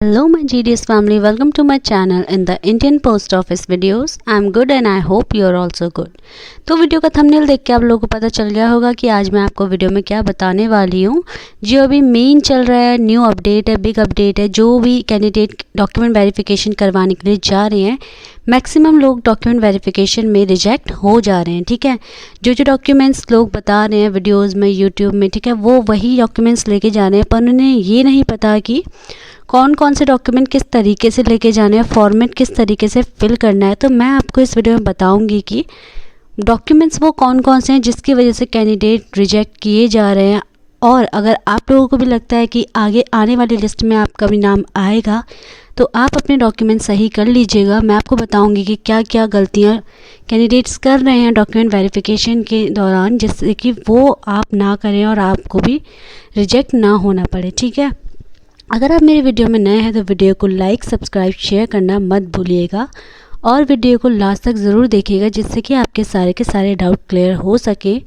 Hello my GDS family, welcome to my channel in the Indian Post Office videos. I'm good and I hope you're also good. तो video का thumbnail देख के आप लोगों को पता चल गया होगा कि आज मैं आपको वीडियो में क्या बताने वाली हूँ। जो अभी मेन चल रहा है, न्यू अपडेट है, बिग अपडेट है। जो भी कैंडिडेट डॉक्यूमेंट वेरिफिकेशन करवाने के लिए जा रहे हैं, मैक्सिमम लोग डॉक्यूमेंट वेरिफिकेशन में रिजेक्ट हो जा रहे हैं। ठीक है, जो डॉक्यूमेंट्स लोग बता रहे हैं वीडियोज़ में, यूट्यूब में, ठीक है, वो वही डॉक्यूमेंट्स लेके जा रहे हैं, पर उन्हें ये नहीं पता कि कौन कौन से डॉक्यूमेंट किस तरीके से लेके जाने हैं, फॉर्मेट किस तरीके से फिल करना है। तो मैं आपको इस वीडियो में बताऊंगी कि डॉक्यूमेंट्स वो कौन कौन से हैं जिसकी वजह से कैंडिडेट रिजेक्ट किए जा रहे हैं। और अगर आप लोगों को भी लगता है कि आगे आने वाली लिस्ट में आपका भी नाम आएगा, तो आप अपने डॉक्यूमेंट सही कर लीजिएगा। मैं आपको बताऊंगी कि क्या क्या गलतियां कैंडिडेट्स कर रहे हैं डॉक्यूमेंट वेरिफिकेशन के दौरान, जिससे कि वो आप ना करें और आपको भी रिजेक्ट ना होना पड़े। ठीक है, अगर आप मेरे वीडियो में नए हैं तो वीडियो को लाइक, सब्सक्राइब, शेयर करना मत भूलिएगा और वीडियो को लास्ट तक ज़रूर देखिएगा, जिससे कि आपके सारे के सारे डाउट क्लियर हो सके।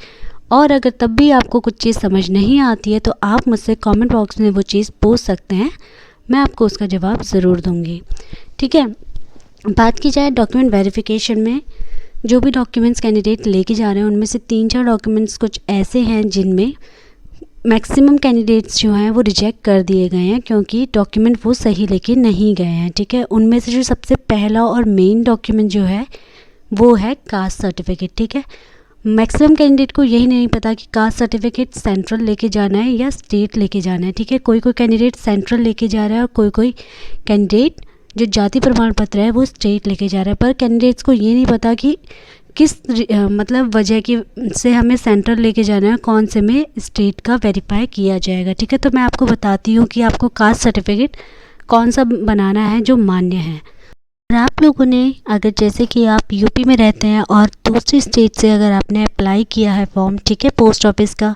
और अगर तब भी आपको कुछ चीज़ समझ नहीं आती है तो आप मुझसे कमेंट बॉक्स में वो चीज़ पूछ सकते हैं, मैं आपको उसका जवाब ज़रूर दूँगी। ठीक है, बात की जाए डॉक्यूमेंट वेरिफिकेशन में, जो भी डॉक्यूमेंट्स कैंडिडेट लेके जा रहे हैं उनमें से 3-4 डॉक्यूमेंट्स कुछ ऐसे हैं जिनमें मैक्सिमम कैंडिडेट्स जो हैं वो रिजेक्ट कर दिए गए हैं, क्योंकि डॉक्यूमेंट वो सही लेके नहीं गए हैं। ठीक है, उनमें से जो सबसे पहला और मेन डॉक्यूमेंट जो है वो है कास्ट सर्टिफिकेट। ठीक है, मैक्सिमम कैंडिडेट को यही नहीं पता कि कास्ट सर्टिफिकेट सेंट्रल लेके जाना है या स्टेट लेके जाना है। ठीक है, कोई कोई कैंडिडेट सेंट्रल लेके जा रहा है और कोई कैंडिडेट जो जाति प्रमाण पत्र है वो स्टेट लेके जा रहा है। पर कैंडिडेट्स को ये नहीं पता कि किस मतलब वजह की से हमें सेंट्रल लेके जाना है, कौन से में स्टेट का वेरीफाई किया जाएगा। ठीक है, तो मैं आपको बताती हूँ कि आपको कास्ट सर्टिफिकेट कौन सा बनाना है जो मान्य है। और आप लोगों ने अगर जैसे कि आप यूपी में रहते हैं और दूसरी स्टेट से अगर आपने अप्लाई किया है फॉर्म, ठीक है, पोस्ट ऑफिस का,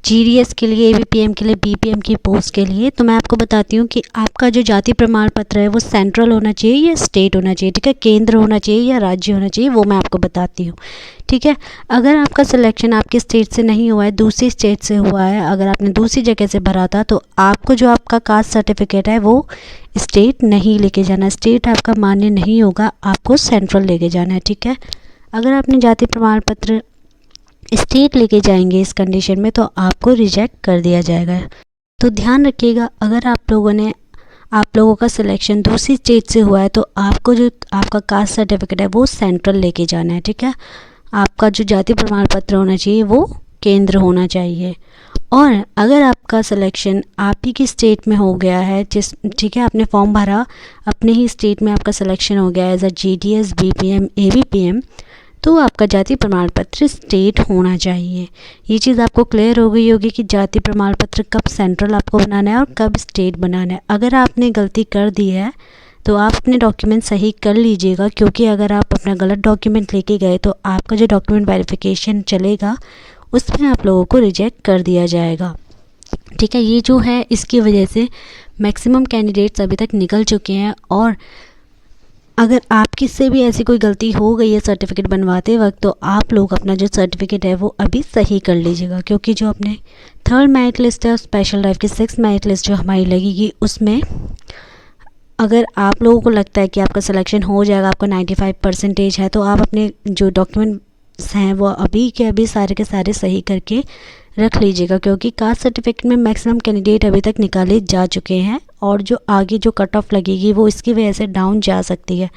जीडीएस के लिए, एबीपीएम के लिए, बीपीएम की पोस्ट के लिए, तो मैं आपको बताती हूँ कि आपका जो जाति प्रमाण पत्र है वो सेंट्रल होना चाहिए या स्टेट होना चाहिए। ठीक है, केंद्र होना चाहिए या राज्य होना चाहिए, वो मैं आपको बताती हूँ। ठीक है, अगर आपका सिलेक्शन आपके स्टेट से नहीं हुआ है, दूसरी स्टेट से हुआ है, अगर आपने दूसरी जगह से भरा था, तो आपको जो आपका कास्ट सर्टिफिकेट है वो स्टेट नहीं लेके जाना, स्टेट आपका मान्य नहीं होगा, आपको सेंट्रल लेके जाना है। ठीक है, अगर आपने जाति प्रमाण पत्र स्टेट लेके जाएंगे इस कंडीशन में तो आपको रिजेक्ट कर दिया जाएगा। तो ध्यान रखिएगा, अगर आप लोगों का सिलेक्शन दूसरी स्टेट से हुआ है तो आपको जो आपका कास्ट सर्टिफिकेट है वो सेंट्रल लेके जाना है। ठीक है, आपका जो जाति प्रमाण पत्र होना चाहिए वो केंद्र होना चाहिए। और अगर आपका सिलेक्शन आप ही की स्टेट में हो गया है, ठीक है, आपने फॉर्म भरा, अपने ही स्टेट में आपका सिलेक्शन हो गया है as a GDS, BPM, ABPM, तो आपका जाति प्रमाण पत्र स्टेट होना चाहिए। ये चीज़ आपको क्लियर हो गई होगी कि जाति प्रमाण पत्र कब सेंट्रल आपको बनाना है और कब स्टेट बनाना है। अगर आपने गलती कर दी है तो आप अपने डॉक्यूमेंट सही कर लीजिएगा, क्योंकि अगर आप अपना गलत डॉक्यूमेंट लेके गए तो आपका जो डॉक्यूमेंट वेरिफिकेशन चलेगा उसमें आप लोगों को रिजेक्ट कर दिया जाएगा। ठीक है, ये जो है इसकी वजह से मैक्सिमम कैंडिडेट्स अभी तक निकल चुके हैं। और अगर आपकी से भी ऐसी कोई गलती हो गई है सर्टिफिकेट बनवाते वक्त, तो आप लोग अपना जो सर्टिफिकेट है वो अभी सही कर लीजिएगा, क्योंकि जो अपने 3rd मेरिट लिस्ट है और स्पेशल ड्राइव की 6th मेरिट लिस्ट जो हमारी लगेगी, उसमें अगर आप लोगों को लगता है कि आपका सिलेक्शन हो जाएगा, आपका 95% है, तो आप अपने जो डॉक्यूमेंट्स हैं वो अभी के अभी सारे के सारे सही करके रख लीजिएगा, क्योंकि कास्ट सर्टिफिकेट में मैक्सिमम कैंडिडेट अभी तक निकाले जा चुके हैं और जो आगे जो कट ऑफ लगेगी वो इसकी वजह से डाउन जा सकती है,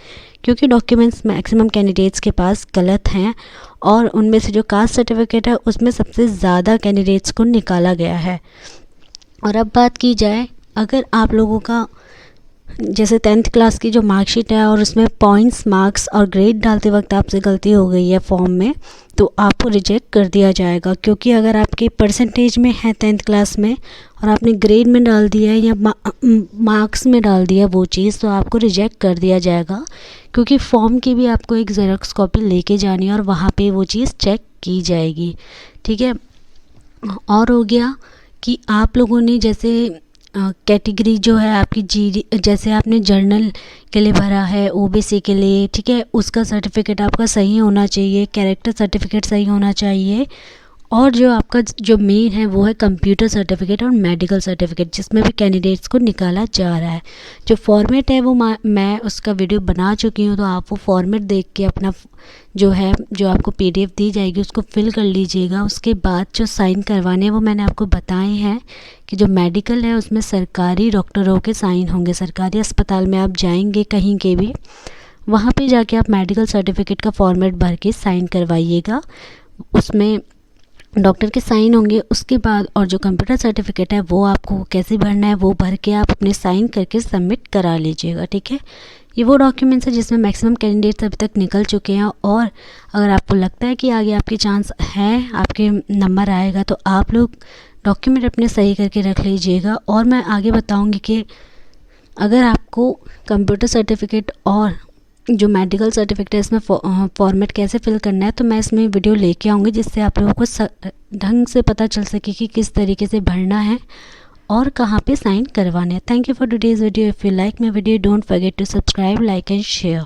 क्योंकि डॉक्यूमेंट्स मैक्सिमम कैंडिडेट्स के पास गलत हैं और उनमें से जो कास्ट सर्टिफिकेट है उसमें सबसे ज़्यादा कैंडिडेट्स को निकाला गया है। और अब बात की जाए, अगर आप लोगों का जैसे 10th क्लास की जो मार्कशीट है और उसमें पॉइंट्स, मार्क्स और ग्रेड डालते वक्त आपसे गलती हो गई है फॉर्म में, तो आपको रिजेक्ट कर दिया जाएगा, क्योंकि अगर आपके परसेंटेज में है 10th क्लास में और आपने ग्रेड में डाल दिया है या मार्क्स में डाल दिया वो चीज़, तो आपको रिजेक्ट कर दिया जाएगा, क्योंकि फॉर्म की भी आपको एक ज़ेरॉक्स कॉपी लेके जानी है और वहाँ पे वो चीज़ चेक की जाएगी। ठीक है, और हो गया कि आप लोगों ने जैसे कैटेगरी जो है आपकी जैसे आपने जर्नल के लिए भरा है, ओबीसी के लिए, ठीक है, उसका सर्टिफिकेट आपका सही होना चाहिए, कैरेक्टर सर्टिफिकेट सही होना चाहिए और जो आपका जो मेन है वो है कंप्यूटर सर्टिफिकेट और मेडिकल सर्टिफिकेट, जिसमें भी कैंडिडेट्स को निकाला जा रहा है। जो फॉर्मेट है वो मैं उसका वीडियो बना चुकी हूँ, तो आप वो फॉर्मेट देख के अपना जो है जो आपको PDF दी जाएगी उसको फिल कर लीजिएगा। उसके बाद जो साइन करवाने हैं वो मैंने आपको बताए हैं कि जो मेडिकल है उसमें सरकारी डॉक्टरों के साइन होंगे। सरकारी अस्पताल में आप जाएंगे कहीं के भी, वहाँ पे जाके आप मेडिकल सर्टिफिकेट का फॉर्मेट भर के साइन करवाइएगा, उसमें डॉक्टर के साइन होंगे। उसके बाद और जो कंप्यूटर सर्टिफिकेट है वो आपको कैसे भरना है वो भर के आप अपने साइन करके सबमिट करा लीजिएगा, ठीक है। ये वो डॉक्यूमेंट्स है जिसमें मैक्सिमम कैंडिडेट्स अभी तक निकल चुके हैं, और अगर आपको लगता है कि आगे आपके चांस हैं, आपके नंबर आएगा, तो आप लोग डॉक्यूमेंट अपने सही करके रख लीजिएगा। और मैं आगे बताऊँगी कि अगर आपको कंप्यूटर सर्टिफिकेट और जो मेडिकल सर्टिफिकेट है इसमें फॉर्मेट कैसे फिल करना है, तो मैं इसमें वीडियो लेके आऊँगी जिससे आप लोगों को ढंग से पता चल सके कि किस तरीके से भरना है और कहाँ पे साइन करवाने हैं। Thank you for today's video. If you like my video don't forget to subscribe, like and share.